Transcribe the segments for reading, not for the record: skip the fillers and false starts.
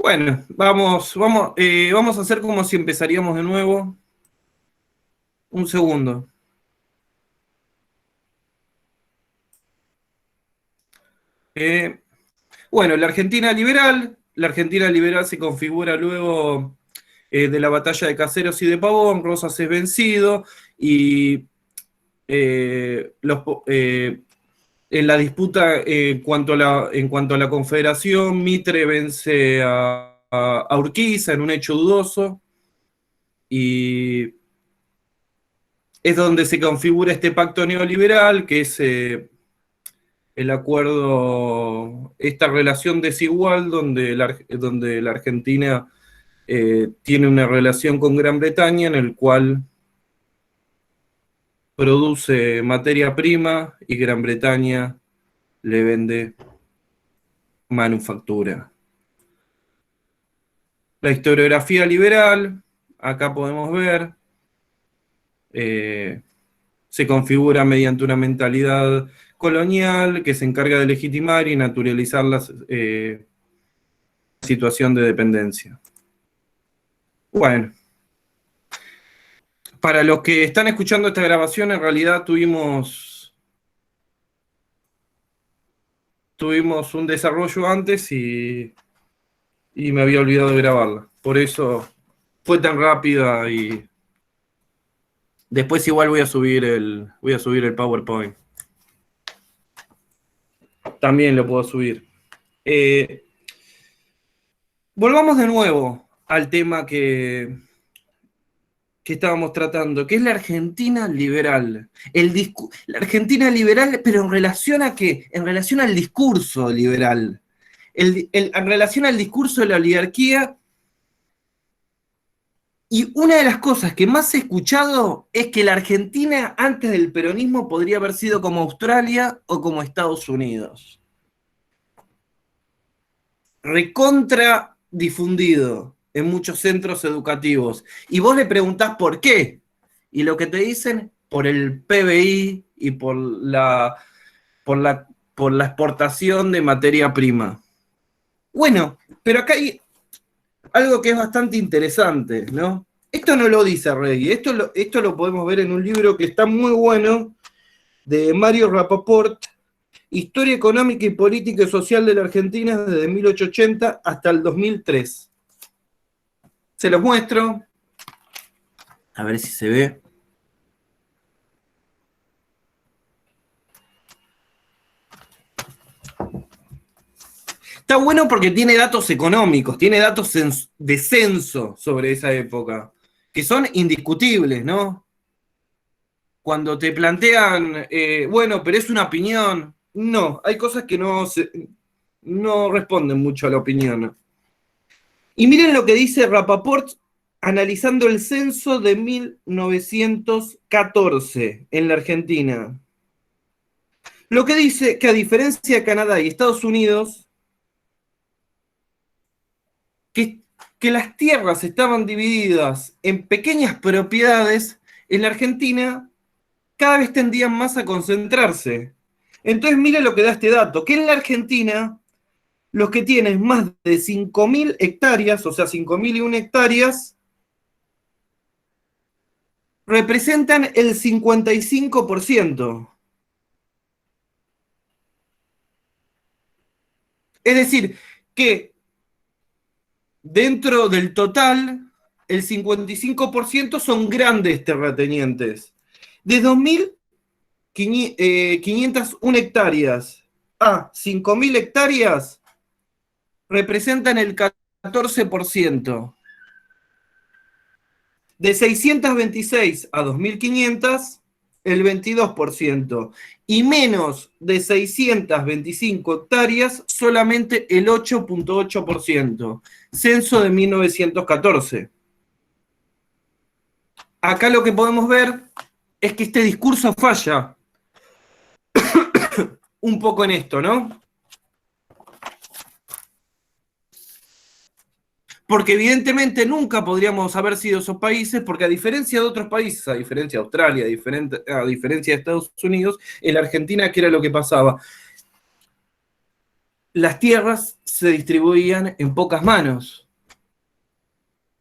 Bueno, vamos a hacer como si empezaríamos de nuevo. Un segundo. Eh, bueno, la Argentina liberal se configura luego de la batalla de Caseros y de Pavón. Rosas es vencido y eh, los, eh, en la disputa en cuanto a la Confederación, Mitre vence a Urquiza en un hecho dudoso y es donde se configura este pacto neoliberal, que es el acuerdo, esta relación desigual donde la Argentina tiene una relación con Gran Bretaña en el cual produce materia prima y Gran Bretaña le vende manufactura. La historiografía liberal, acá podemos ver, eh, se configura mediante una mentalidad colonial que se encarga de legitimar y naturalizar la situación de dependencia. Bueno, para los que están escuchando esta grabación, en realidad tuvimos un desarrollo antes y me había olvidado de grabarla. Por eso fue tan rápida y después igual voy a subir el PowerPoint. También lo puedo subir. Eh, Volvamos de nuevo al tema que estábamos tratando, que es la Argentina liberal. La Argentina liberal, pero ¿en relación a qué? En relación al discurso liberal. En relación al discurso de la oligarquía. Y una de las cosas que más he escuchado es que la Argentina antes del peronismo podría haber sido como Australia o como Estados Unidos. Recontra difundido en muchos centros educativos. Y vos le preguntás por qué. Y lo que te dicen, por el PBI y por la, por la exportación de materia prima. Bueno, pero acá hay algo que es bastante interesante, ¿no? Esto no lo dice Regui, esto lo podemos ver en un libro que está muy bueno, de Mario Rapoport, Historia Económica y Política y Social de la Argentina desde 1880 hasta el 2003. Se los muestro, a ver si se ve. Está bueno porque tiene datos económicos, tiene datos de censo sobre esa época, que son indiscutibles, ¿no? Cuando te plantean, bueno, pero es una opinión, no, hay cosas que no responden mucho a la opinión. Y miren lo que dice Rapoport analizando el censo de 1914 en la Argentina. Lo que dice que a diferencia de Canadá y Estados Unidos, que las tierras estaban divididas en pequeñas propiedades, en la Argentina cada vez tendían más a concentrarse. Entonces, mire lo que da este dato, que en la Argentina los que tienen más de 5.000 hectáreas, o sea, 5.001 hectáreas, representan el 55%. Es decir, que dentro del total, el 55% son grandes terratenientes. De 2.501 hectáreas a 5.000 hectáreas, representan el 14%. De 626 a 2.500, el 22%. Y menos de 625 hectáreas, solamente el 8,8%. Censo de 1914. Acá lo que podemos ver es que este discurso falla un poco en esto, ¿no? Porque evidentemente nunca podríamos haber sido esos países, porque a diferencia de otros países, a diferencia de Australia, a diferencia de Estados Unidos, en la Argentina, ¿qué era lo que pasaba? las tierras se distribuían en pocas manos.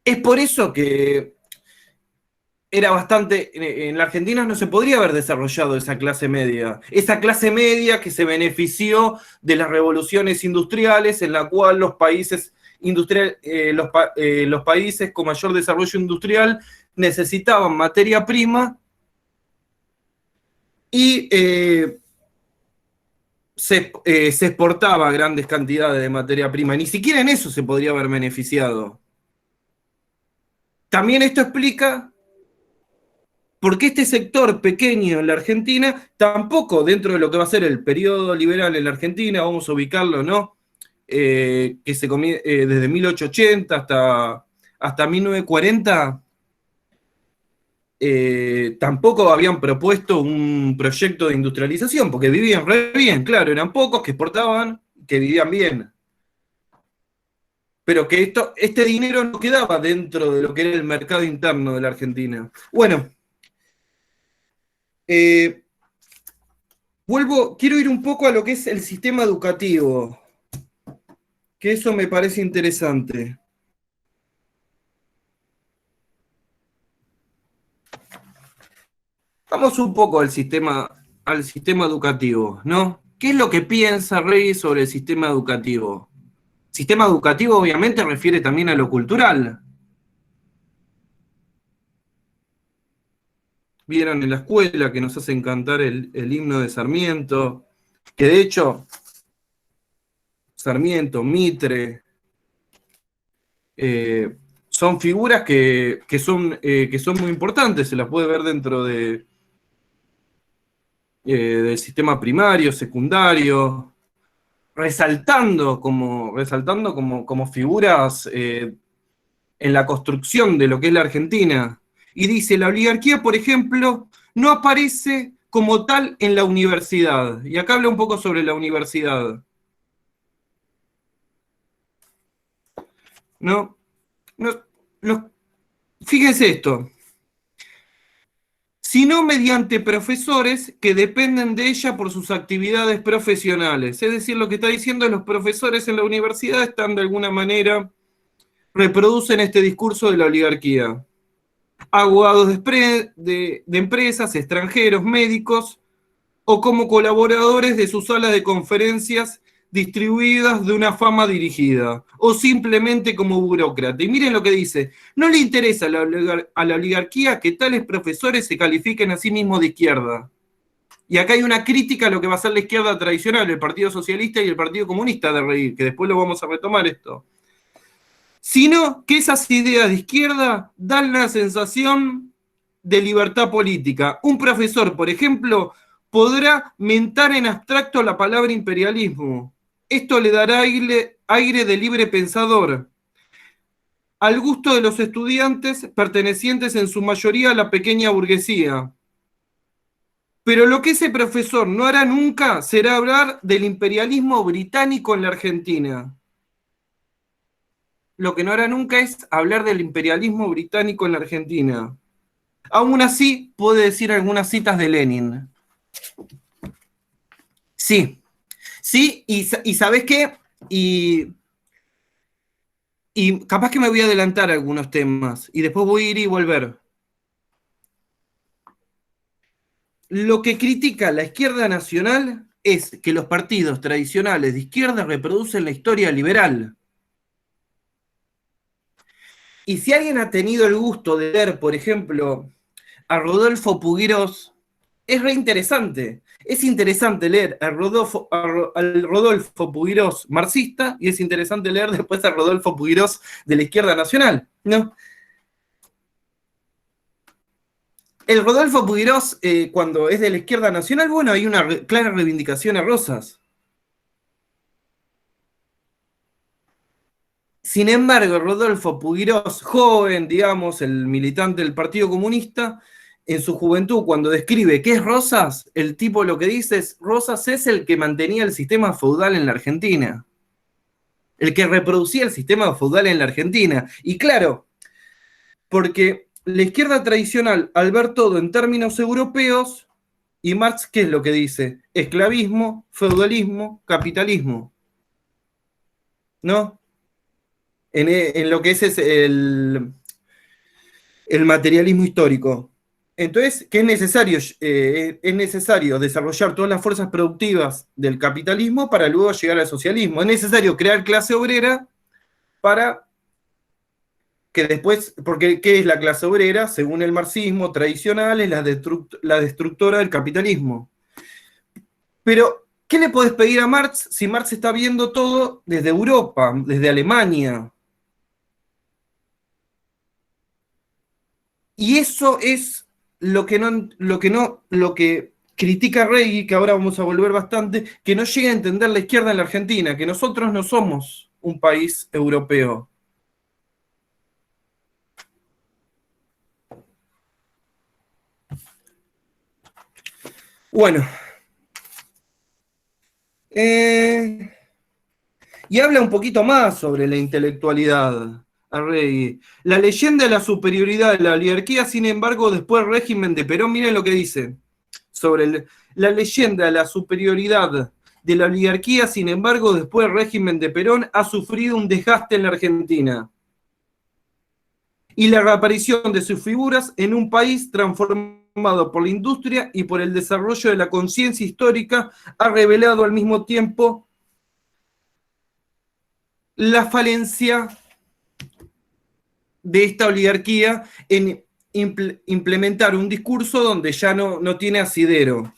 Es por eso que era bastante, en la Argentina no se podría haber desarrollado esa clase media que se benefició de las revoluciones industriales en la cual los países los países con mayor desarrollo industrial necesitaban materia prima y se exportaba grandes cantidades de materia prima. Ni siquiera en eso se podría haber beneficiado. También esto explica porque este sector pequeño en la Argentina, tampoco dentro de lo que va a ser el periodo liberal en la Argentina, vamos a ubicarlo, ¿no? Que se desde 1880 hasta 1940, tampoco habían propuesto un proyecto de industrialización, porque vivían re bien, claro, eran pocos que exportaban, que vivían bien. Pero que este dinero no quedaba dentro de lo que era el mercado interno de la Argentina. Bueno, quiero ir un poco a lo que es el sistema educativo, que eso me parece interesante. Vamos un poco al sistema educativo, ¿no? ¿Qué es lo que piensa Rey sobre el sistema educativo? Sistema educativo obviamente refiere también a lo cultural. Vieron en la escuela que nos hacen cantar el himno de Sarmiento, que de hecho Sarmiento, Mitre, son figuras que son muy importantes, se las puede ver dentro del sistema primario, secundario, resaltando como figuras en la construcción de lo que es la Argentina. Y dice, la oligarquía, por ejemplo, no aparece como tal en la universidad. Y acá habla un poco sobre la universidad. ¿No? No, fíjense esto. Sino mediante profesores que dependen de ella por sus actividades profesionales. Es decir, lo que está diciendo es los profesores en la universidad están de alguna manera, reproducen este discurso de la oligarquía. Abogados de empresas, extranjeros, médicos, o como colaboradores de sus salas de conferencias distribuidas de una fama dirigida, o simplemente como burócrata. Y miren lo que dice, no le interesa a la oligarquía que tales profesores se califiquen a sí mismos de izquierda. Y acá hay una crítica a lo que va a ser la izquierda tradicional, el Partido Socialista y el Partido Comunista de Reír, que después lo vamos a retomar esto. Sino que esas ideas de izquierda dan la sensación de libertad política. Un profesor, por ejemplo, podrá mentar en abstracto la palabra imperialismo. Esto le dará aire de libre pensador, al gusto de los estudiantes pertenecientes en su mayoría a la pequeña burguesía. Pero lo que ese profesor no hará nunca será hablar del imperialismo británico en la Argentina. Lo que no hará nunca es hablar del imperialismo británico en la Argentina. Aún así, puede decir algunas citas de Lenin. Sí, sí, y ¿sabés qué? Y capaz que me voy a adelantar a algunos temas, y después voy a ir y volver. Lo que critica la izquierda nacional es que los partidos tradicionales de izquierda reproducen la historia liberal. Y si alguien ha tenido el gusto de ver, por ejemplo, a Rodolfo Puguirós, es re interesante. Es interesante leer al Rodolfo Puguirós marxista y es interesante leer después a Rodolfo Puguirós de la izquierda nacional, ¿no? El Rodolfo Puguirós, cuando es de la izquierda nacional, bueno, hay una clara reivindicación a Rosas. Sin embargo, Rodolfo Puguirós, joven, digamos, el militante del Partido Comunista, en su juventud, cuando describe qué es Rosas, el tipo lo que dice es, Rosas es el que mantenía el sistema feudal en la Argentina. El que reproducía el sistema feudal en la Argentina. Y claro, porque la izquierda tradicional, al ver todo en términos europeos, y Marx, ¿qué es lo que dice? Esclavismo, feudalismo, capitalismo. ¿no? En lo que es el materialismo histórico. Entonces, ¿qué es necesario? Es necesario desarrollar todas las fuerzas productivas del capitalismo para luego llegar al socialismo. Es necesario crear clase obrera para que después, porque ¿qué es la clase obrera? Según el marxismo tradicional, es la destructora del capitalismo. Pero, ¿qué le podés pedir a Marx si Marx está viendo todo desde Europa, desde Alemania? Y eso es lo que critica Regui, que ahora vamos a volver bastante, que no llega a entender la izquierda en la Argentina, que nosotros no somos un país europeo. Bueno, eh, y habla un poquito más sobre la intelectualidad a Regui. La leyenda de la superioridad de la oligarquía, sin embargo, después del régimen de Perón, miren lo que dice sobre la leyenda de la superioridad de la oligarquía, sin embargo, después del régimen de Perón, ha sufrido un desgaste en la Argentina y la reaparición de sus figuras en un país transformado por la industria y por el desarrollo de la conciencia histórica ha revelado al mismo tiempo la falencia de esta oligarquía en implementar un discurso donde ya no tiene asidero.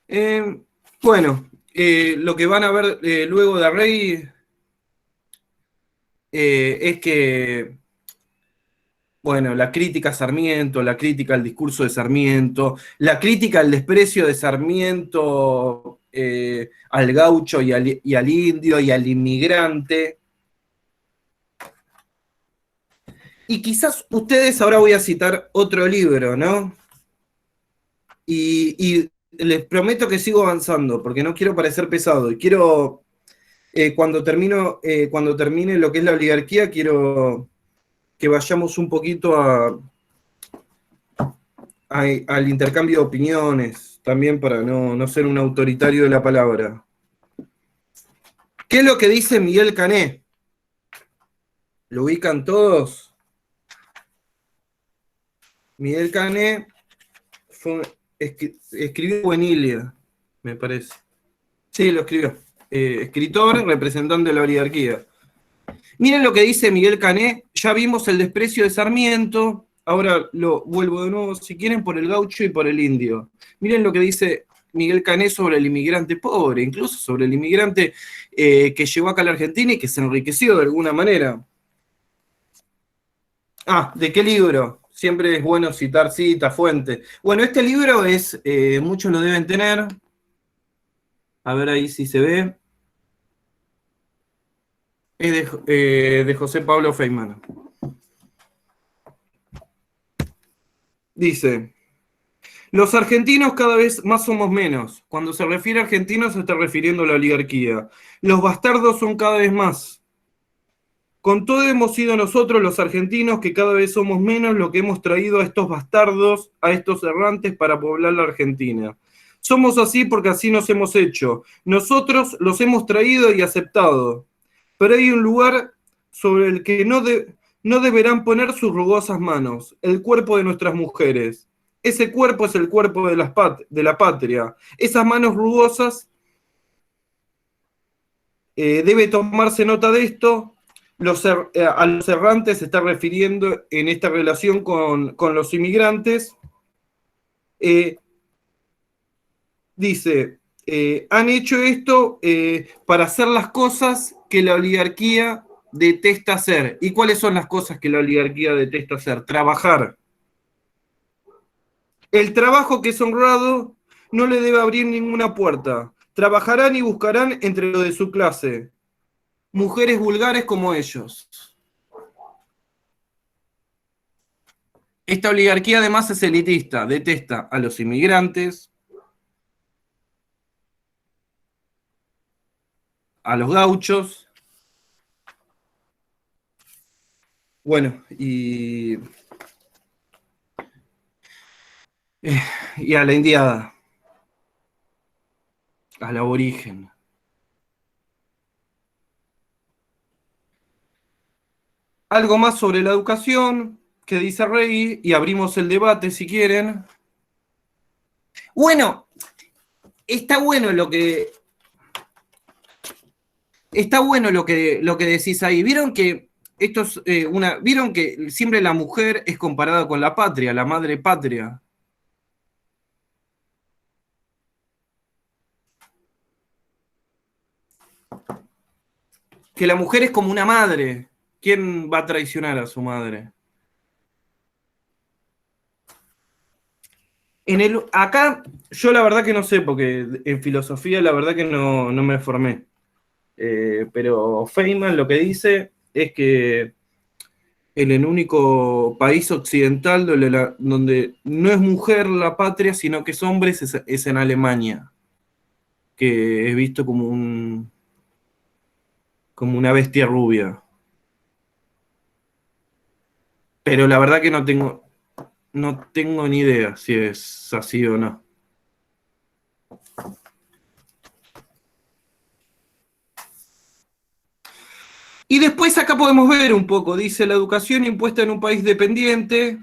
Eh, bueno, lo que van a ver luego de Arrey es que, bueno, la crítica a Sarmiento, la crítica al discurso de Sarmiento, la crítica al desprecio de Sarmiento al gaucho y al indio y al inmigrante. Y quizás ustedes, ahora voy a citar otro libro, ¿no? Y les prometo que sigo avanzando, porque no quiero parecer pesado. Y quiero, cuando termine lo que es la oligarquía, quiero que vayamos un poquito al intercambio de opiniones, también para no ser un autoritario de la palabra. ¿Qué es lo que dice Miguel Cané? ¿Lo ubican todos? Miguel Cané escribió Buenilia, me parece. Sí, lo escribió. Escritor, representante de la oligarquía. Miren lo que dice Miguel Cané. Ya vimos el desprecio de Sarmiento. Ahora lo vuelvo de nuevo, si quieren, por el gaucho y por el indio. Miren lo que dice Miguel Cané sobre el inmigrante pobre, incluso sobre el inmigrante que llegó acá a la Argentina y que se enriqueció de alguna manera. Ah, ¿de qué libro? Siempre es bueno citar cita, fuente. Bueno, este libro es, muchos lo deben tener. A ver ahí si se ve. Es de José Pablo Feynman. Dice, los argentinos cada vez más somos menos. Cuando se refiere a argentinos se está refiriendo a la oligarquía. Los bastardos son cada vez más. Con todo hemos sido nosotros los argentinos que cada vez somos menos lo que hemos traído a estos bastardos, a estos errantes para poblar la Argentina. Somos así porque así nos hemos hecho. Nosotros los hemos traído y aceptado. Pero hay un lugar sobre el que no deberán poner sus rugosas manos, el cuerpo de nuestras mujeres. Ese cuerpo es el cuerpo de la patria. Esas manos rugosas, debe tomarse nota de esto. A los errantes se está refiriendo en esta relación con los inmigrantes. Eh, Dice, han hecho esto para hacer las cosas que la oligarquía detesta hacer. ¿Y cuáles son las cosas que la oligarquía detesta hacer? Trabajar. El trabajo que es honrado no le debe abrir ninguna puerta. Trabajarán y buscarán entre lo de su clase. Mujeres vulgares como ellos. Esta oligarquía además es elitista, detesta a los inmigrantes, a los gauchos. Bueno, y Y a la indiada, al aborigen. Algo más sobre la educación que dice Rey y abrimos el debate si quieren. Bueno, está bueno lo que lo que decís ahí. Vieron que vieron que siempre la mujer es comparada con la patria, la madre patria. Que la mujer es como una madre. ¿Quién va a traicionar a su madre? Acá, yo la verdad que no sé, porque en filosofía la verdad que no me formé. Pero Feynman lo que dice es que en el único país occidental donde no es mujer la patria, sino que es hombre, es en Alemania, que es visto como una bestia rubia. Pero la verdad que no tengo ni idea si es así o no. Y después acá podemos ver un poco, dice, la educación impuesta en un país dependiente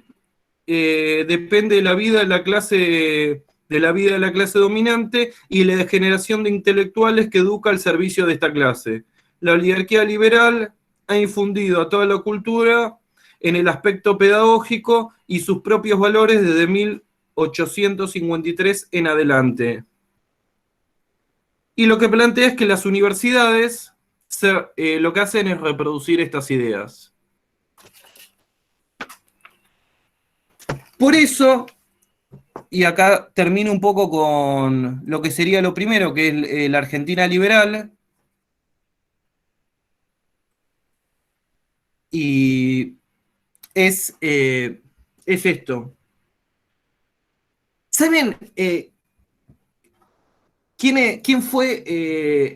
depende de la vida de la clase dominante y la degeneración de intelectuales que educa al servicio de esta clase. La oligarquía liberal ha infundido a toda la cultura en el aspecto pedagógico y sus propios valores desde 1853 en adelante. Y lo que plantea es que las universidades lo que hacen es reproducir estas ideas. Por eso, y acá termino un poco con lo que sería lo primero, que es la Argentina liberal, y es esto. ¿Saben quién fue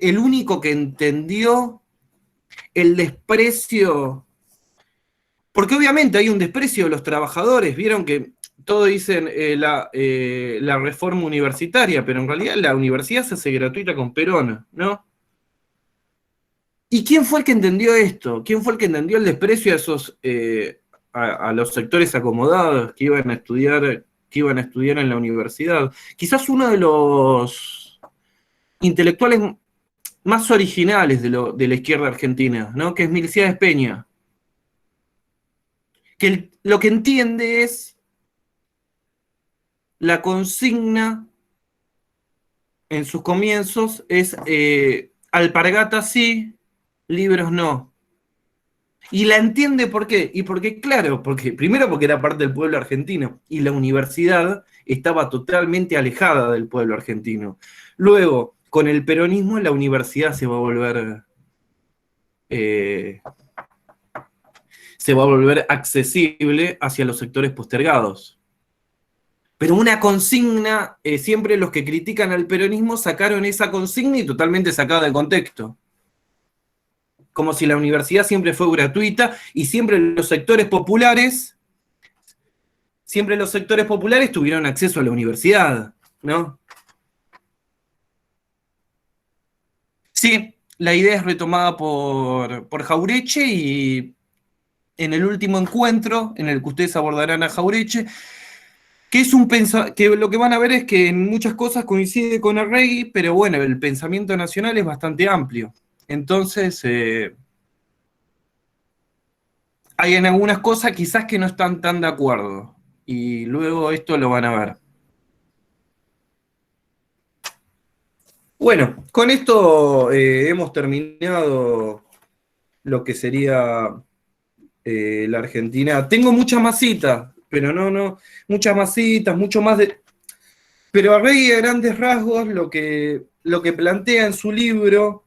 el único que entendió el desprecio? Porque obviamente hay un desprecio de los trabajadores, vieron que todos dicen la reforma universitaria, pero en realidad la universidad se hace gratuita con Perón, ¿no? ¿Y quién fue el que entendió esto? ¿Quién fue el que entendió el desprecio a a los sectores acomodados que iban a estudiar en la universidad? Quizás uno de los intelectuales más originales de la izquierda argentina, ¿no? Que es Milcíades Peña, que lo que entiende es la consigna en sus comienzos es alpargatas sí, libros no. Y la entiende por qué. Y porque, claro, primero porque era parte del pueblo argentino y la universidad estaba totalmente alejada del pueblo argentino. Luego, con el peronismo, la universidad eh, se va a volver accesible hacia los sectores postergados. Pero una consigna, siempre los que critican al peronismo sacaron esa consigna y totalmente sacada del contexto. Como si la universidad siempre fue gratuita y siempre los sectores populares tuvieron acceso a la universidad, ¿no? Sí, la idea es retomada por Jaureche y en el último encuentro, en el que ustedes abordarán a Jaureche, que lo que van a ver es que en muchas cosas coincide con Arregui, pero bueno, el pensamiento nacional es bastante amplio. Entonces, hay en algunas cosas quizás que no están tan de acuerdo. Y luego esto lo van a ver. Bueno, con esto hemos terminado lo que sería la Argentina. Tengo muchas más citas, pero muchas más citas, mucho más de... Pero Arregui a grandes rasgos lo que plantea en su libro,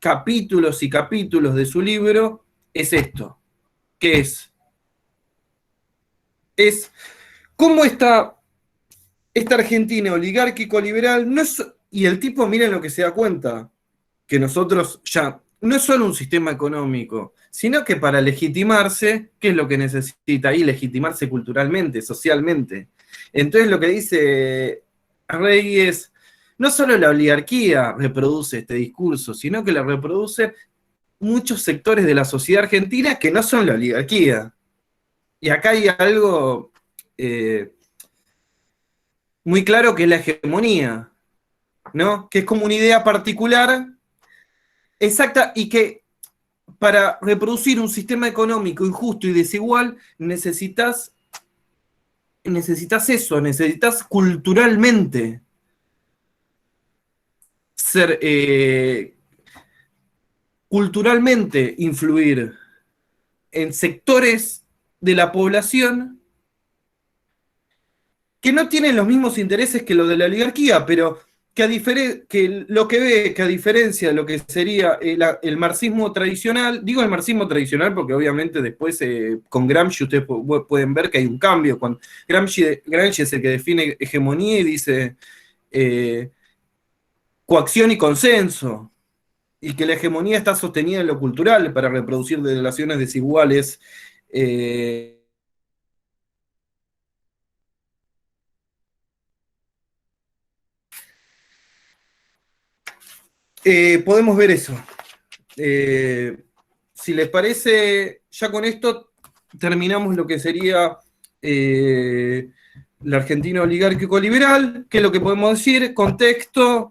capítulos y capítulos de su libro, es esto, que es cómo esta Argentina oligárquico-liberal no es... Y el tipo, miren lo que se da cuenta, que nosotros ya no es solo un sistema económico, sino que para legitimarse, ¿qué es lo que necesita ahí? Legitimarse culturalmente, socialmente. Entonces lo que dice Rey es, no solo la oligarquía reproduce este discurso, sino que la reproduce muchos sectores de la sociedad argentina que no son la oligarquía. Y acá hay algo muy claro que es la hegemonía, ¿no? Que es como una idea particular, exacta, y que para reproducir un sistema económico injusto y desigual necesitas eso, necesitas culturalmente ser, culturalmente influir en sectores de la población que no tienen los mismos intereses que los de la oligarquía, pero que lo que ve que a diferencia de lo que sería el marxismo tradicional, digo el marxismo tradicional porque obviamente después con Gramsci ustedes pueden ver que hay un cambio. Cuando Gramsci es el que define hegemonía y dice coacción y consenso, y que la hegemonía está sostenida en lo cultural para reproducir relaciones desiguales. Podemos ver eso. Si les parece, ya con esto terminamos lo que sería la Argentina oligárquico liberal, que es lo que podemos decir, contexto,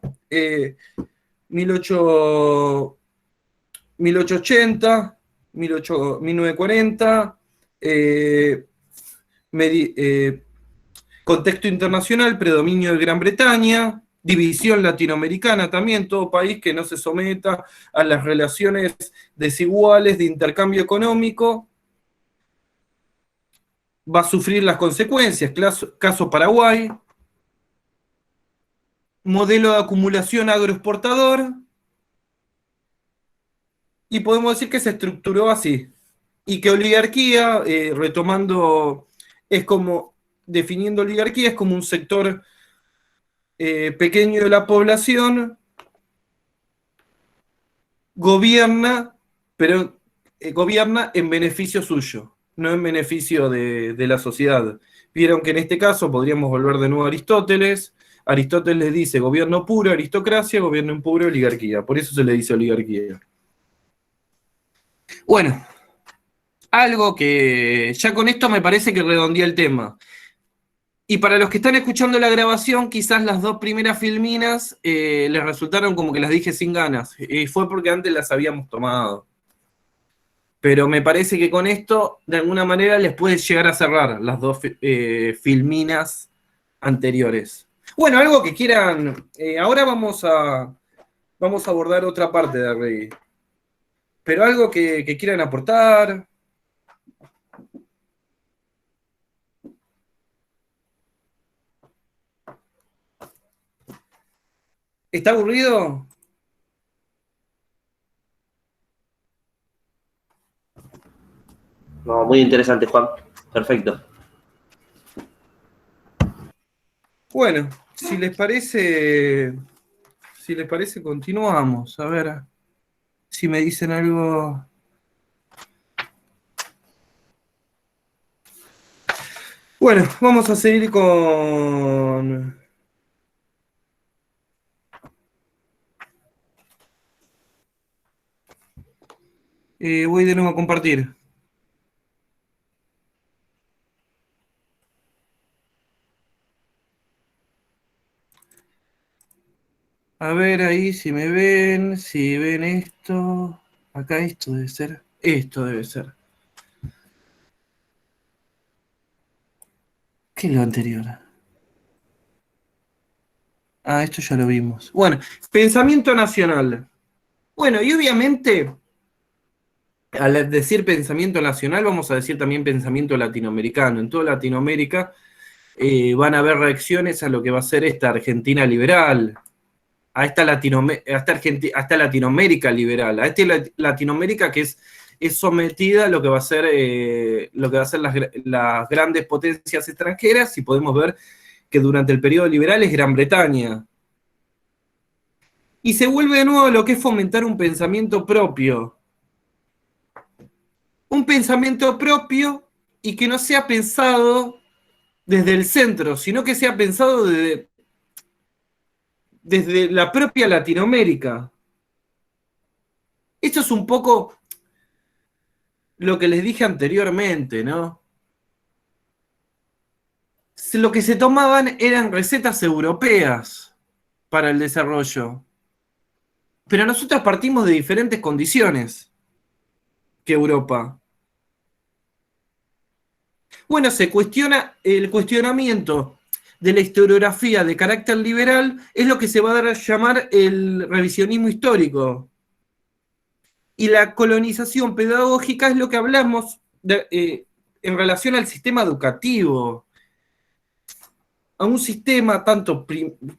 1880, 1940, contexto internacional, predominio de Gran Bretaña, división latinoamericana también, todo país que no se someta a las relaciones desiguales de intercambio económico va a sufrir las consecuencias. Caso Paraguay, modelo de acumulación agroexportador, y podemos decir que se estructuró así. Y que oligarquía, retomando, es como, definiendo oligarquía, es como un sector pequeño de la población, gobierna, pero gobierna en beneficio suyo, no en beneficio de la sociedad. Vieron que en este caso podríamos volver de nuevo a Aristóteles. Aristóteles dice gobierno puro, aristocracia, gobierno impuro, oligarquía. Por eso se le dice oligarquía. Bueno, algo que ya con esto me parece que redondea el tema. Y para los que están escuchando la grabación, quizás las dos primeras filminas les resultaron como que las dije sin ganas. Fue porque antes las habíamos tomado. Pero me parece que con esto, de alguna manera, les puede llegar a cerrar las dos filminas anteriores. Bueno, algo que quieran. Ahora vamos a abordar otra parte de Rey. Pero algo que quieran aportar. ¿Está aburrido? No, muy interesante, Juan. Perfecto. Bueno, si les parece, continuamos. A ver si me dicen algo. Bueno, vamos a seguir con. Voy de nuevo a compartir. A ver ahí si me ven, si ven esto. Acá esto debe ser. Esto debe ser. ¿Qué es lo anterior? Ah, esto ya lo vimos. Bueno, pensamiento nacional. Bueno, y obviamente, al decir pensamiento nacional, vamos a decir también pensamiento latinoamericano. En toda Latinoamérica van a haber reacciones a lo que va a ser esta Argentina liberal, a esta Latinoamérica liberal, a esta Latinoamérica que es sometida a lo que va a ser, las grandes potencias extranjeras, y podemos ver que durante el periodo liberal es Gran Bretaña. Y se vuelve de nuevo a lo que es fomentar un pensamiento propio. Un pensamiento propio y que no sea pensado desde el centro, sino que se ha pensado desde la propia Latinoamérica. Esto es un poco lo que les dije anteriormente, ¿no? Lo que se tomaban eran recetas europeas para el desarrollo. Pero nosotros partimos de diferentes condiciones que Europa. Bueno, se cuestiona el cuestionamiento de la historiografía de carácter liberal, es lo que se va a dar a llamar el revisionismo histórico. Y la colonización pedagógica es lo que hablamos en relación al sistema educativo, a un sistema tanto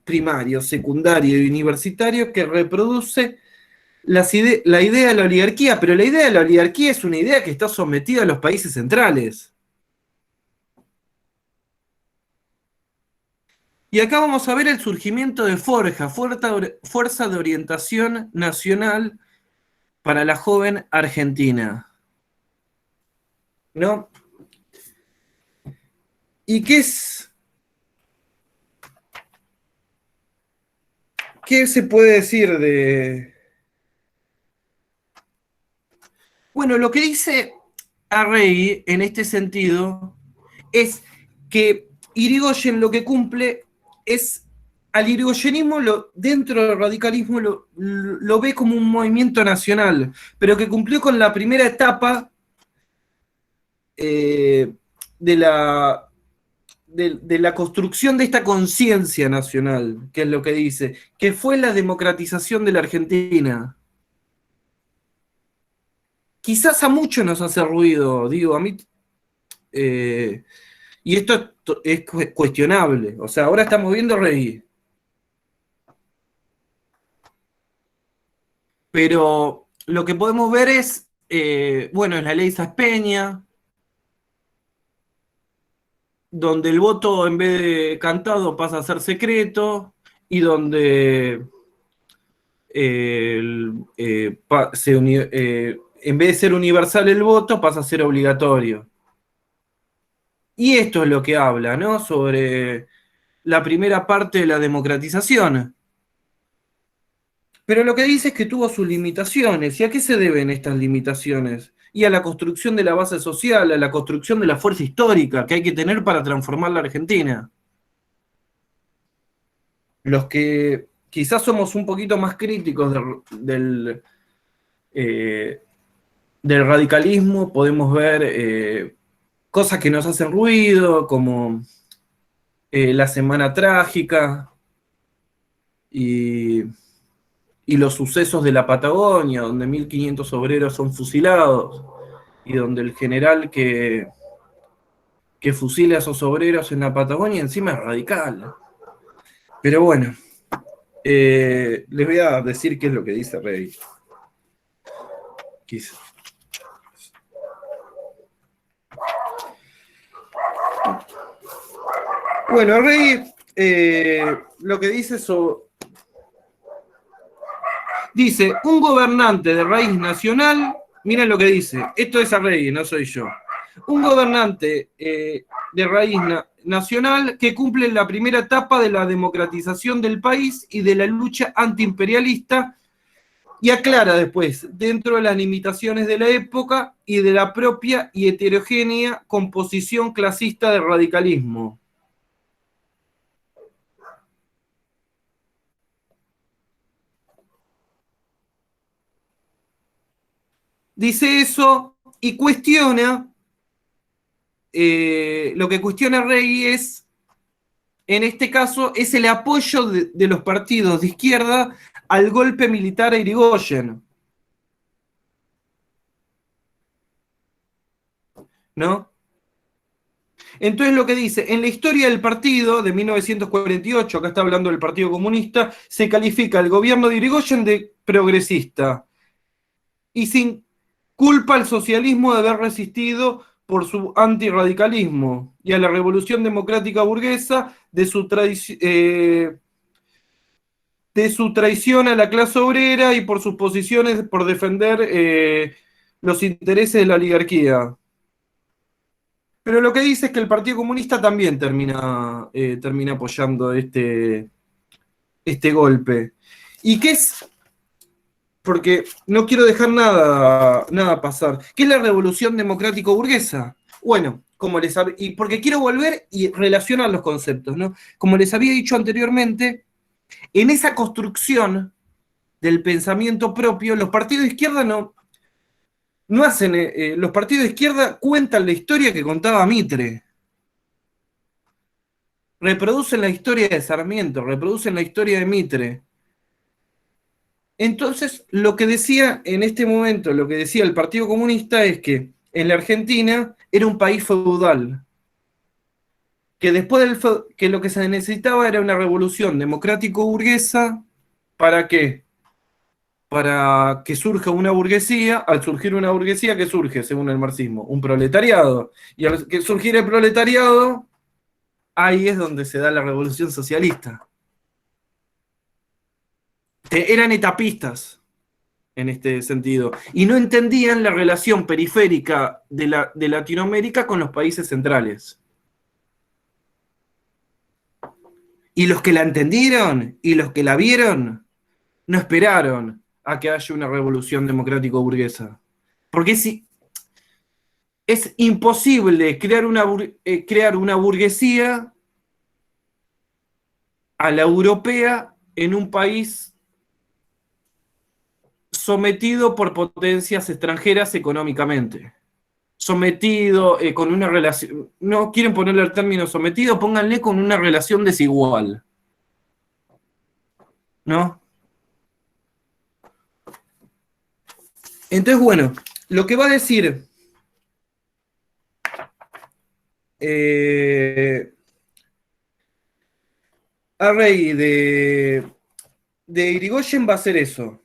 primario, secundario y universitario que reproduce la idea de la oligarquía, pero la idea de la oligarquía es una idea que está sometida a los países centrales. Y acá vamos a ver el surgimiento de Forja, Fuerza de Orientación Nacional para la Joven Argentina. ¿No? ¿Y qué se puede decir de...? Bueno, lo que dice Arrey en este sentido es que Irigoyen lo que cumple es, al irigoyenismo dentro del radicalismo lo ve como un movimiento nacional, pero que cumplió con la primera etapa de la construcción de esta conciencia nacional, que es lo que dice, que fue la democratización de la Argentina. Quizás a muchos nos hace ruido, digo, a mí, y esto es cuestionable, o sea, ahora estamos viendo Rey, pero lo que podemos ver es, bueno, es la ley Saspeña, donde el voto en vez de cantado pasa a ser secreto, y donde en vez de ser universal el voto, pasa a ser obligatorio. Y esto es lo que habla, ¿no? Sobre la primera parte de la democratización. Pero lo que dice es que tuvo sus limitaciones. ¿Y a qué se deben estas limitaciones? Y a la construcción de la base social, a la construcción de la fuerza histórica que hay que tener para transformar la Argentina. Los que quizás somos un poquito más críticos del radicalismo, podemos ver cosas que nos hacen ruido, como la Semana Trágica y los sucesos de la Patagonia, donde 1.500 obreros son fusilados, y donde el general que fusila a esos obreros en la Patagonia encima es radical. Pero bueno, les voy a decir qué es lo que dice Rey. Bueno, Rey lo que dice dice, un gobernante de raíz nacional, miren lo que dice, esto es Arrey, no soy yo. Un gobernante de raíz nacional que cumple la primera etapa de la democratización del país y de la lucha antiimperialista, y aclara después, dentro de las limitaciones de la época y de la propia y heterogénea composición clasista del radicalismo. Dice eso y cuestiona, lo que cuestiona Rey es, en este caso, es el apoyo de los partidos de izquierda al golpe militar a Irigoyen. ¿No? Entonces lo que dice, en la historia del partido de 1948, acá está hablando del Partido Comunista, se califica el gobierno de Irigoyen de progresista y sin culpa al socialismo de haber resistido por su antirradicalismo y a la revolución democrática burguesa de su traición a la clase obrera y por sus posiciones por defender los intereses de la oligarquía. Pero lo que dice es que el Partido Comunista también termina apoyando este golpe. ¿Y qué es? Porque no quiero dejar nada pasar. ¿Qué es la revolución democrático-burguesa? Bueno, y porque quiero volver y relacionar los conceptos, ¿no? Como les había dicho anteriormente, en esa construcción del pensamiento propio, los partidos de izquierda no hacen. Los partidos de izquierda cuentan la historia que contaba Mitre. Reproducen la historia de Sarmiento, reproducen la historia de Mitre. Entonces, lo que decía en este momento, lo que decía el Partido Comunista es que en la Argentina era un país feudal, que que lo que se necesitaba era una revolución democrático-burguesa. ¿Para qué? Para que surja una burguesía. Al surgir una burguesía, ¿qué surge según el marxismo? Un proletariado. Y al que surgir el proletariado, ahí es donde se da la revolución socialista. Eran etapistas en este sentido, y no entendían la relación periférica de Latinoamérica con los países centrales. Y los que la entendieron y los que la vieron no esperaron a que haya una revolución democrático-burguesa. Porque es imposible crear una burguesía a la europea en un país sometido por potencias extranjeras económicamente. Sometido, con una relación, no quieren ponerle el término sometido, pónganle con una relación desigual. ¿No? Entonces, bueno, lo que va a decir Arrey de Irigoyen va a ser eso.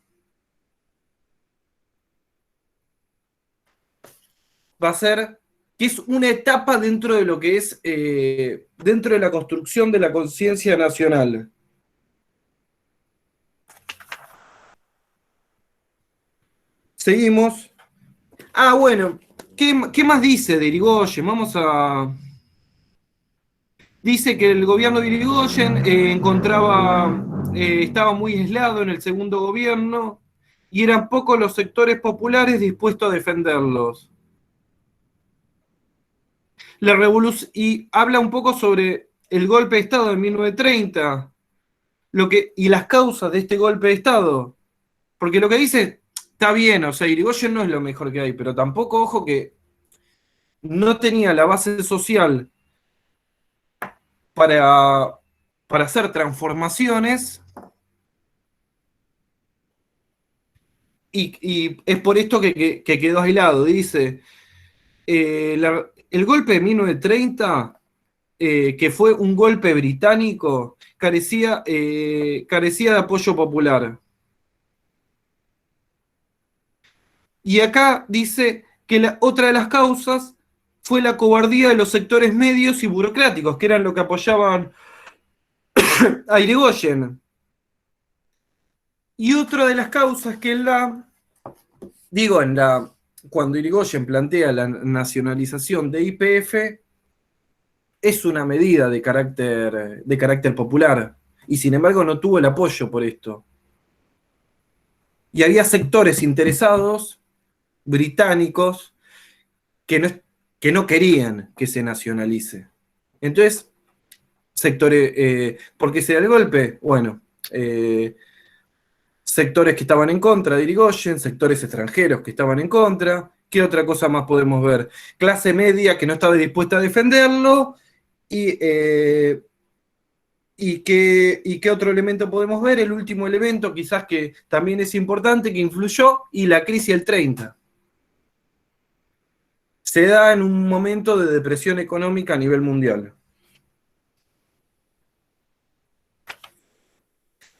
Va a ser que es una etapa dentro de lo que es, dentro de la construcción de la conciencia nacional. Seguimos. Ah, bueno, ¿qué más dice de Irigoyen? Dice que el gobierno de Irigoyen estaba muy aislado en el segundo gobierno y eran pocos los sectores populares dispuestos a defenderlos. Y habla un poco sobre el golpe de Estado de 1930 y las causas de este golpe de Estado. Porque lo que dice está bien, o sea, Irigoyen no es lo mejor que hay, pero tampoco, ojo, que no tenía la base social para, para hacer transformaciones, y es por esto que quedó aislado. Dice, el golpe de 1930, que fue un golpe británico, carecía de apoyo popular. Y acá dice que otra de las causas fue la cobardía de los sectores medios y burocráticos, que eran lo que apoyaban a Irigoyen. Y otra de las causas que él da, cuando Irigoyen plantea la nacionalización de YPF, es una medida de carácter popular, y sin embargo no tuvo el apoyo por esto. Y había sectores interesados, británicos, que no querían que se nacionalice. Entonces, ¿por qué se da el golpe? Bueno, sectores que estaban en contra de Irigoyen, sectores extranjeros que estaban en contra. ¿Qué otra cosa más podemos ver? Clase media que no estaba dispuesta a defenderlo. ¿Y qué otro elemento podemos ver? El último elemento, quizás que también es importante, que influyó, y la crisis del 30. Se da en un momento de depresión económica a nivel mundial.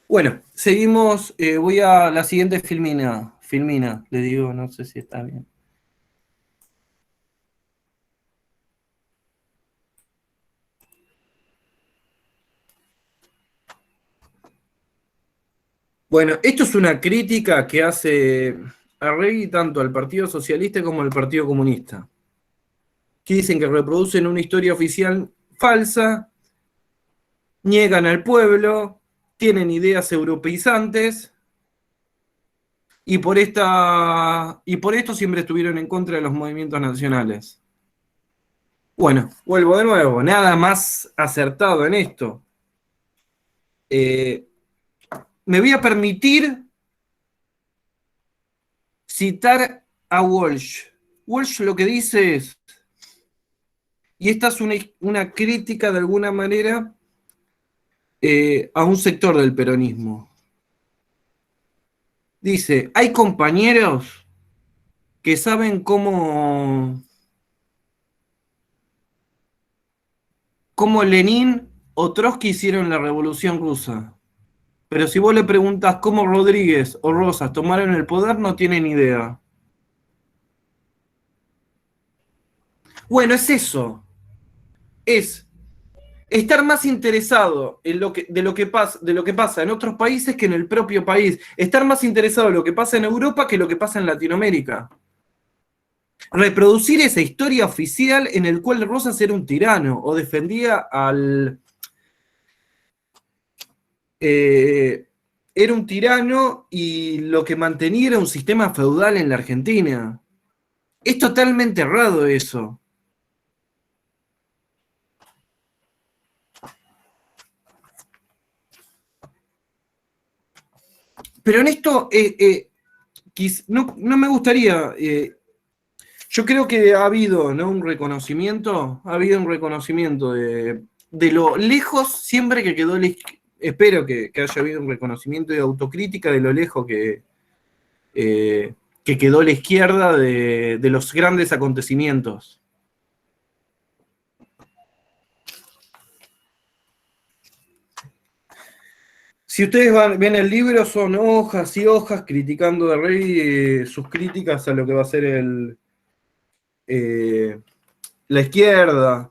Bueno, seguimos. Voy a la siguiente filmina. Filmina, le digo, no sé si está bien. Bueno, esto es una crítica que hace Arregui tanto al Partido Socialista como al Partido Comunista. que dicen que reproducen una historia oficial falsa, niegan al pueblo, tienen ideas europeizantes y por esto siempre estuvieron en contra de los movimientos nacionales. Bueno, vuelvo de nuevo, nada más acertado en esto. Me voy a permitir citar a Walsh. Walsh lo que dice es, y esta es una crítica de alguna manera a un sector del peronismo. Dice, hay compañeros que saben cómo Lenin o Trotsky hicieron la Revolución Rusa. Pero si vos le preguntás cómo Rodríguez o Rosas tomaron el poder, no tienen idea. Bueno, es eso. Es estar más interesado en de lo que pasa en otros países que en el propio país. Estar más interesado en lo que pasa en Europa que lo que pasa en Latinoamérica. Reproducir esa historia oficial en el cual Rosas era un tirano o defendía era un tirano y lo que mantenía era un sistema feudal en la Argentina. Es totalmente errado eso. Pero en esto no me gustaría. Yo creo que ha habido, ¿no?, un reconocimiento. Ha habido un reconocimiento de lo lejos, siempre que quedó. Espero que haya habido un reconocimiento de autocrítica de lo lejos que quedó la izquierda de los grandes acontecimientos. Si ustedes ven el libro, son hojas y hojas criticando a Rey, sus críticas a lo que va a ser la izquierda.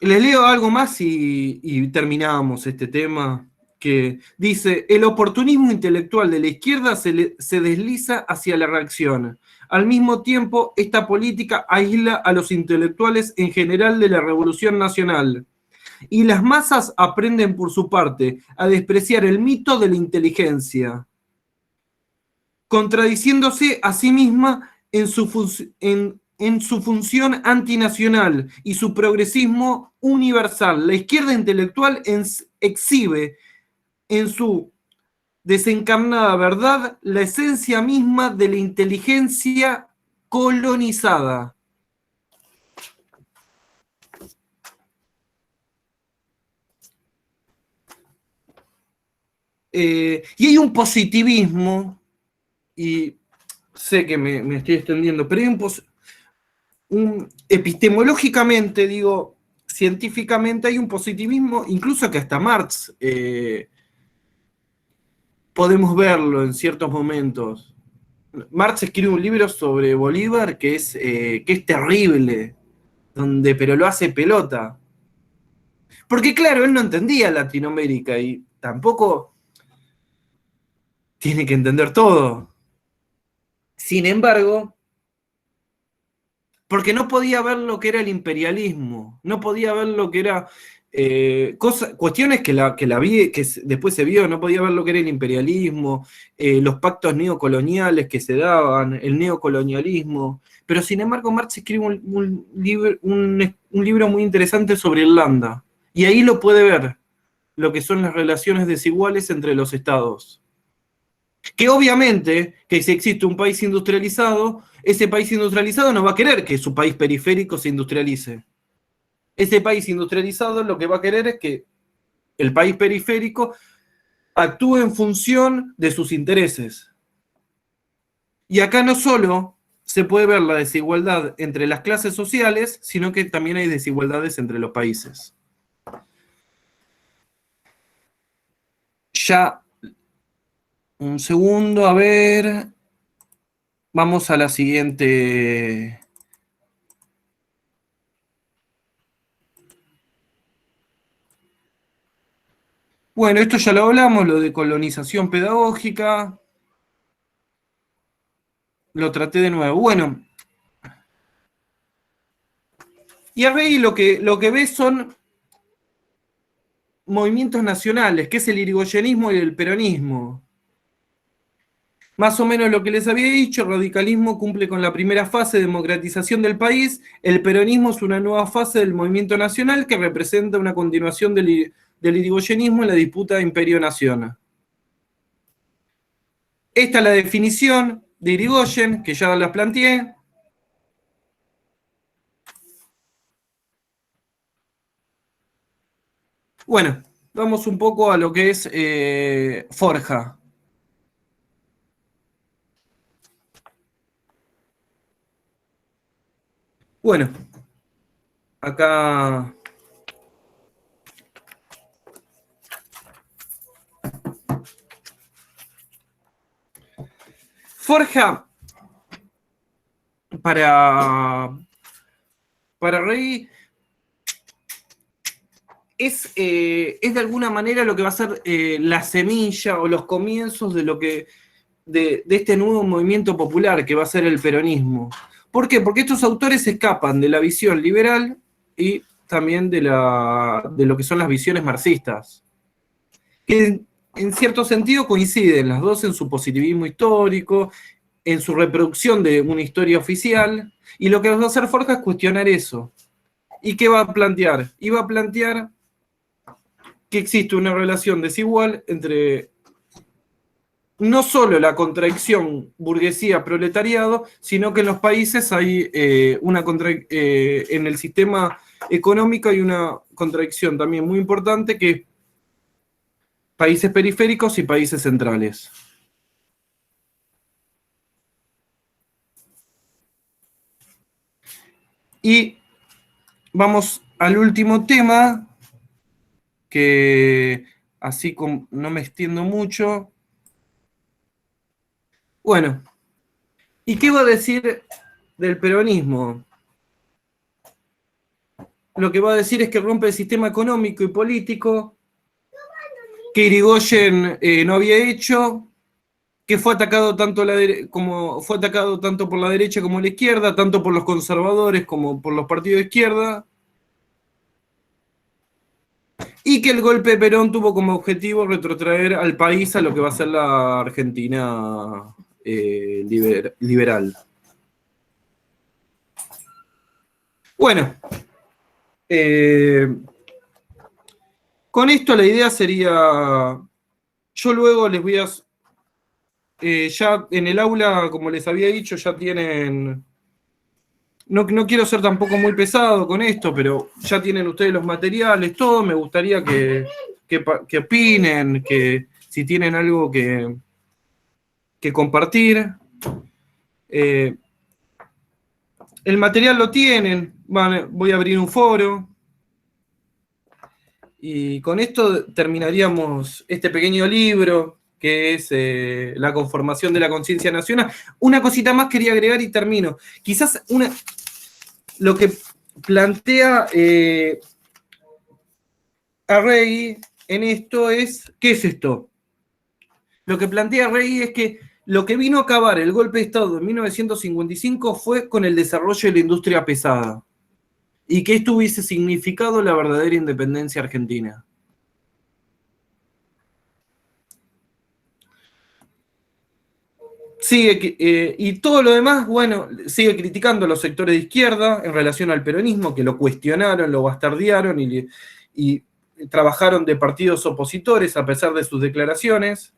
Les leo algo más y terminamos este tema, que dice, el oportunismo intelectual de la izquierda se desliza hacia la reacción. Al mismo tiempo, esta política aísla a los intelectuales en general de la Revolución Nacional. Y las masas aprenden por su parte a despreciar el mito de la inteligencia, contradiciéndose a sí misma en su función antinacional y su progresismo universal. La izquierda intelectual exhibe en su desencarnada verdad la esencia misma de la inteligencia colonizada. Y hay un positivismo, y sé que me estoy extendiendo, pero hay epistemológicamente, digo, científicamente hay un positivismo, incluso que hasta Marx podemos verlo en ciertos momentos. Marx escribe un libro sobre Bolívar que es terrible, pero lo hace pelota. Porque claro, él no entendía Latinoamérica y tampoco tiene que entender todo. Sin embargo, porque no podía ver lo que era el imperialismo, no podía ver lo que era cuestiones que después se vio, no podía ver lo que era el imperialismo, los pactos neocoloniales que se daban, el neocolonialismo, pero sin embargo Marx escribe un libro muy interesante sobre Irlanda, y ahí lo puede ver, lo que son las relaciones desiguales entre los estados. Que obviamente, que si existe un país industrializado, ese país industrializado no va a querer que su país periférico se industrialice. Ese país industrializado lo que va a querer es que el país periférico actúe en función de sus intereses. Y acá no solo se puede ver la desigualdad entre las clases sociales, sino que también hay desigualdades entre los países. Ya, un segundo, a ver. Vamos a la siguiente. Bueno, esto ya lo hablamos, lo de colonización pedagógica. lo traté de nuevo. Bueno, y Arregui lo que ve son movimientos nacionales, que es el irigoyenismo y el peronismo. Más o menos lo que les había dicho, el radicalismo cumple con la primera fase de democratización del país, el peronismo es una nueva fase del movimiento nacional que representa una continuación del irigoyenismo en la disputa de imperio-nación. Esta es la definición de Irigoyen, que ya las planteé. Bueno, vamos un poco a lo que es Forja. Bueno, acá Forja para Rey es de alguna manera lo que va a ser la semilla o los comienzos de lo que de este nuevo movimiento popular que va a ser el peronismo. ¿Por qué? Porque estos autores escapan de la visión liberal y también de lo que son las visiones marxistas, que en cierto sentido coinciden las dos en su positivismo histórico, en su reproducción de una historia oficial, y lo que va a hacer Forja es cuestionar eso. ¿Y qué va a plantear? Y va a plantear que existe una relación desigual entre no solo la contradicción burguesía-proletariado, sino que en los países hay en el sistema económico hay una contradicción también muy importante, que países periféricos y países centrales. Y vamos al último tema, que así como no me extiendo mucho. Bueno, ¿y qué va a decir del peronismo? Lo que va a decir es que rompe el sistema económico y político que Irigoyen no había hecho, que fue atacado tanto fue atacado tanto por la derecha como la izquierda, tanto por los conservadores como por los partidos de izquierda, y que el golpe de Perón tuvo como objetivo retrotraer al país a lo que va a ser la Argentina liberal. Bueno, con esto la idea sería, yo luego les voy a, ya en el aula, como les había dicho, ya tienen, no quiero ser tampoco muy pesado con esto, pero ya tienen ustedes los materiales, todo. Me gustaría que opinen, que si tienen algo que compartir. El material lo tienen, voy a abrir un foro. Y con esto terminaríamos este pequeño libro, que es La conformación de la conciencia nacional. Una cosita más quería agregar y termino. Quizás lo que plantea Arregui en esto es, ¿qué es esto? Lo que plantea Arregui es que lo que vino a acabar el golpe de Estado en 1955 fue con el desarrollo de la industria pesada, y que esto hubiese significado la verdadera independencia argentina. Y todo lo demás, bueno, sigue criticando a los sectores de izquierda en relación al peronismo, que lo cuestionaron, lo bastardearon y trabajaron de partidos opositores a pesar de sus declaraciones.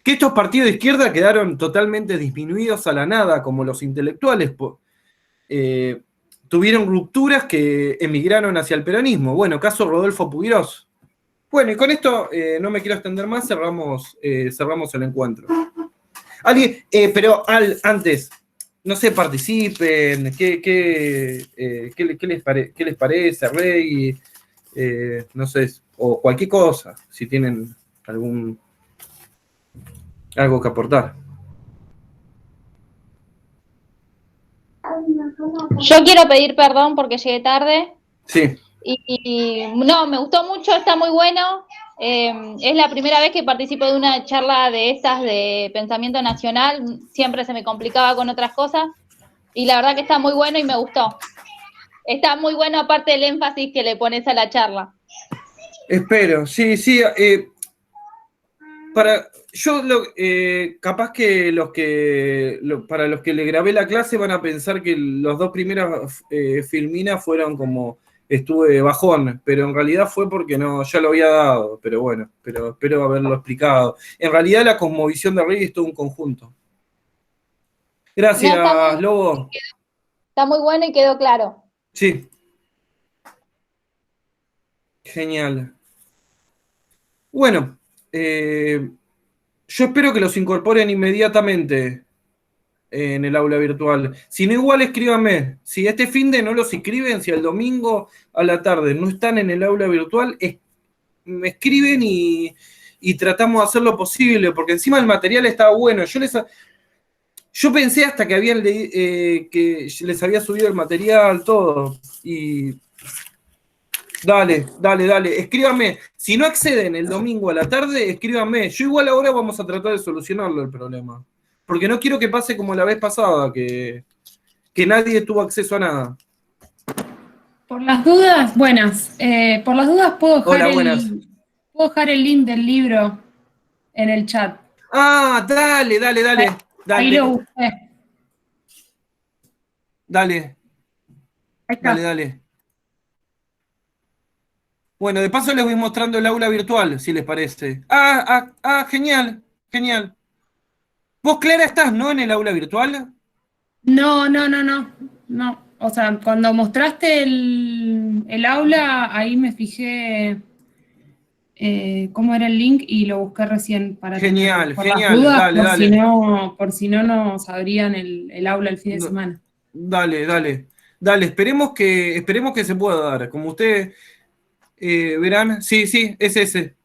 Que estos partidos de izquierda quedaron totalmente disminuidos a la nada, como los intelectuales. Tuvieron rupturas que emigraron hacia el peronismo. Bueno, caso Rodolfo Puigros. Bueno, y con esto no me quiero extender más, cerramos el encuentro. Alguien, pero antes, no sé, participen, ¿qué les parece, Rey? No sé, o cualquier cosa, si tienen algo que aportar. Yo quiero pedir perdón porque llegué tarde. Sí. Y no, me gustó mucho, está muy bueno. Es la primera vez que participo de una charla de estas de pensamiento nacional, siempre se me complicaba con otras cosas, y la verdad que está muy bueno y me gustó. Está muy bueno aparte del énfasis que le pones a la charla. Espero, sí, sí. Capaz que para los que le grabé la clase van a pensar que los dos primeras filminas fueron como estuve bajón, pero en realidad fue porque no, ya lo había dado, pero bueno, pero espero haberlo explicado. En realidad la cosmovisión de Rey es todo un conjunto. Gracias, No, Lobo. está muy bueno y quedó claro. Sí. Genial. Bueno, yo espero que los incorporen inmediatamente en el aula virtual. Si no, igual escríbanme. Si este fin de no los inscriben, si el domingo a la tarde no están en el aula virtual, me escriben y tratamos de hacer lo posible, porque encima el material estaba bueno. Yo pensé hasta que que les había subido el material, todo. Y dale, escríbanme. Si no acceden el domingo a la tarde, escríbanme. Yo igual ahora vamos a tratar de solucionarlo el problema. Porque no quiero que pase como la vez pasada, que nadie tuvo acceso a nada. Por las dudas, buenas. Por las dudas puedo dejar el link del libro en el chat. Ah, dale. Ahí lo busqué. Dale. Ahí está. Dale. Bueno, de paso les voy mostrando el aula virtual, si les parece. Genial. Vos, Clara, estás, ¿no? En el aula virtual. No. O sea, cuando mostraste el aula, ahí me fijé cómo era el link y lo busqué recién para Genial, por las dudas, dale. por si no abrían el aula el fin de semana. Dale. Esperemos que se pueda dar. Como ustedes verán, sí, es ese.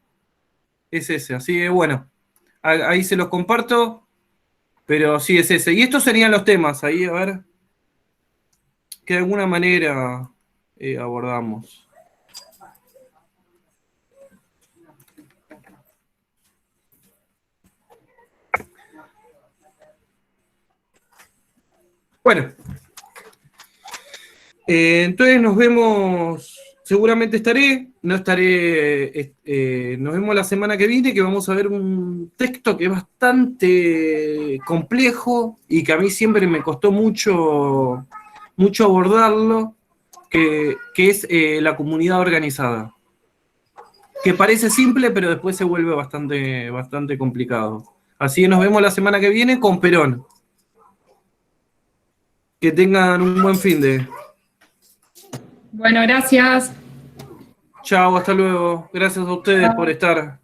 Es ese, así que bueno. Ahí se los comparto. Pero sí, es ese. Y estos serían los temas. Ahí, a ver. Que de alguna manera abordamos. Bueno. Entonces nos vemos. Seguramente no estaré. Nos vemos la semana que viene, que vamos a ver un texto que es bastante complejo y que a mí siempre me costó mucho abordarlo, que es la comunidad organizada. Que parece simple, pero después se vuelve bastante complicado. Así que nos vemos la semana que viene con Perón. Que tengan un buen fin de. Bueno, gracias. Chao, hasta luego. Gracias a ustedes por estar.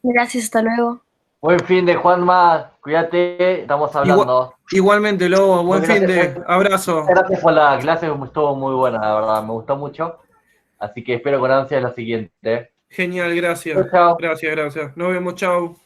Gracias, hasta luego. Buen fin de Juanma, cuídate, estamos hablando. Igualmente, Lobo, buen fin de. Abrazo. Gracias por la clase, estuvo muy buena, la verdad, me gustó mucho. Así que espero con ansias la siguiente. Genial, gracias. Chao. Gracias. Nos vemos, chao.